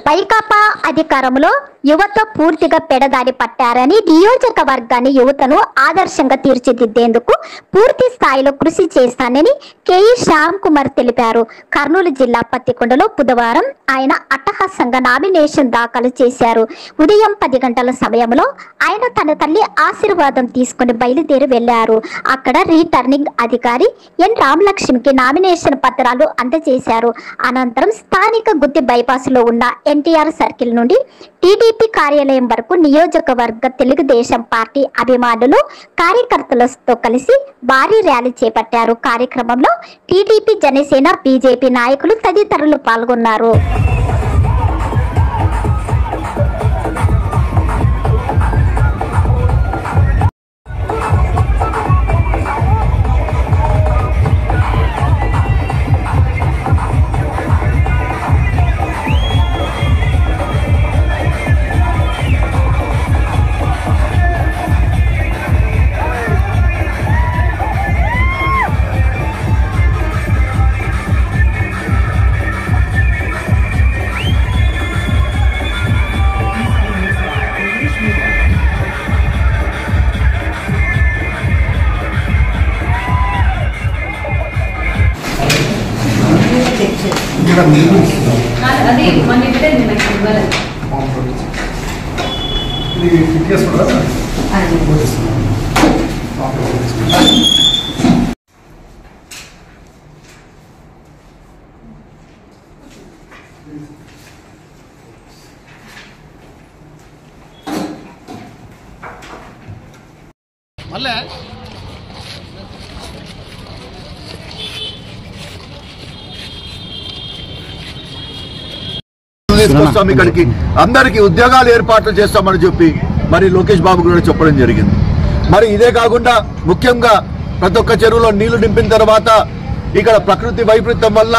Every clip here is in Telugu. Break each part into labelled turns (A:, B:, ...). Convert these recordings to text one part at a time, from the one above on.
A: వైకాపా అధికారంలో యువత పూర్తిగా పెడదారి పట్టారని నియోజకవర్గాన్ని యువతను ఆదర్శంగా తీర్చిదిద్దేందుకు పూర్తి స్థాయిలో కృషి చేస్తానని కేఈ శ్యామ్ కుమార్ తెలిపారు. కర్నూలు జిల్లా పత్తికొండలో బుధవారం ఆయన అట్టహాసంగా నామినేషన్ దాఖలు చేశారు. ఉదయం 10 గంటల సమయంలో ఆయన తన తల్లి ఆశీర్వాదం తీసుకుని బయలుదేరి వెళ్లారు. అక్కడ రిటర్నింగ్ అధికారి ఎన్ రామలక్ష్మికి నామినేషన్ పత్రాలు అందజేశారు. అనంతరం స్థానిక గుత్తి బైపాస్ లో ఉన్న ఎన్టీఆర్ సర్కిల్ నుండి టీడీపీ కార్యాలయం వరకు నియోజకవర్గ తెలుగుదేశం పార్టీ అభిమానులు కార్యకర్తలతో కలిసి భారీ ర్యాలీ చేపట్టారు. కార్యక్రమంలో టీడీపీ, జనసేన, బీజేపీ నాయకులు తదితరులు పాల్గొన్నారు.
B: అది మన ఇంటే నాకు ఇవ్వాలి. ఇది ఫిట్నెస్ కూడా మళ్ళీ
C: ఇక్కడికి అందరికీ ఉద్యోగాలు ఏర్పాట్లు చేస్తామని చెప్పి మరి లోకేష్ బాబు కూడా చెప్పడం జరిగింది. మరి ఇదే కాకుండా ముఖ్యంగా ప్రతి ఒక్క చెరువులో నీళ్లు నింపిన తర్వాత ఇక్కడ ప్రకృతి వైపరీత్యం వల్ల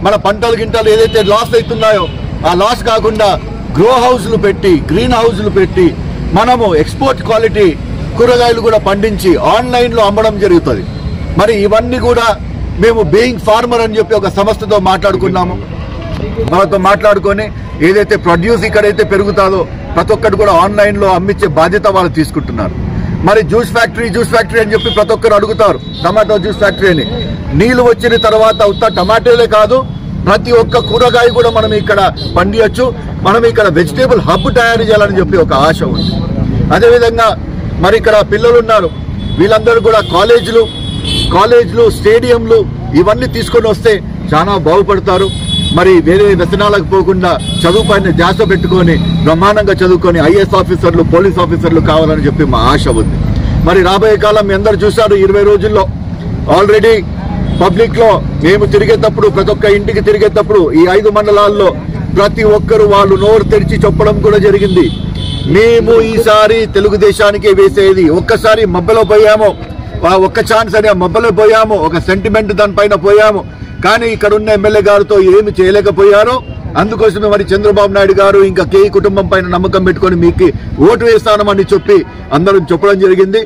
C: మన పంటలు గింటలు ఏదైతే లాస్ అవుతున్నాయో ఆ లాస్ కాకుండా గ్రో హౌస్లు పెట్టి, గ్రీన్ హౌస్లు పెట్టి మనము ఎక్స్పోర్ట్ క్వాలిటీ కూరగాయలు కూడా పండించి ఆన్లైన్లో అమ్మడం జరుగుతుంది. మరి ఇవన్నీ కూడా మేము బీయింగ్ ఫార్మర్ అని చెప్పి ఒక సంస్థతో మాట్లాడుకున్నాము. వాళ్ళతో మాట్లాడుకొని ఏదైతే ప్రొడ్యూస్ ఇక్కడైతే పెరుగుతుందో ప్రతి ఒక్కటి కూడా ఆన్లైన్లో అమ్మించే బాధ్యత వాళ్ళు తీసుకుంటున్నారు. మరి జ్యూస్ ఫ్యాక్టరీ అని చెప్పి ప్రతి ఒక్కరు అడుగుతారు. టమాటో జ్యూస్ ఫ్యాక్టరీ అని నీళ్లు వచ్చిన తర్వాత ఉత్త టమాటోలే కాదు, ప్రతి ఒక్క కూరగాయ కూడా మనం ఇక్కడ పండియచ్చు. మనం ఇక్కడ వెజిటేబుల్ హబ్ తయారు చేయాలని చెప్పి ఒక ఆశ ఉంది. అదేవిధంగా మరి ఇక్కడ పిల్లలు ఉన్నారు, వీళ్ళందరూ కూడా కాలేజీలు స్టేడియంలు ఇవన్నీ తీసుకొని వస్తే చాలా బాగుపడతారు. మరి వేరే వ్యసనాలకు పోకుండా చదువు పైన ధ్యాస పెట్టుకొని బ్రహ్మాండంగా చదువుకొని ఐఏఎస్ ఆఫీసర్లు, పోలీస్ ఆఫీసర్లు కావాలని చెప్పి మా ఆశ ఉంది. మరి రాబోయే కాలం మీ అందరూ చూశారు, 20 రోజుల్లో ఆల్రెడీ పబ్లిక్ లో మేము తిరిగేటప్పుడు, ప్రతి ఒక్క ఇంటికి తిరిగేటప్పుడు ఈ 5 మండలాల్లో ప్రతి ఒక్కరు వాళ్ళు నోరు తెరిచి చెప్పడం కూడా జరిగింది. మేము ఈసారి తెలుగుదేశానికే వేసేది. ఒక్కసారి మబ్బలో పోయాము, ఒక్క ఛాన్స్ అని మబ్బలో పోయాము, ఒక సెంటిమెంట్ దానిపైన పోయాము. కానీ ఇక్కడ ఉన్న ఎమ్మెల్యే గారితో ఏమి చేయలేకపోయారో అందుకోసమే మరి చంద్రబాబు నాయుడు గారు ఇంకా కేఈ కుటుంబం పైన నమ్మకం పెట్టుకొని మీకు ఓటు వేస్తానని చెప్పి అందరూ చెప్పడం జరిగింది.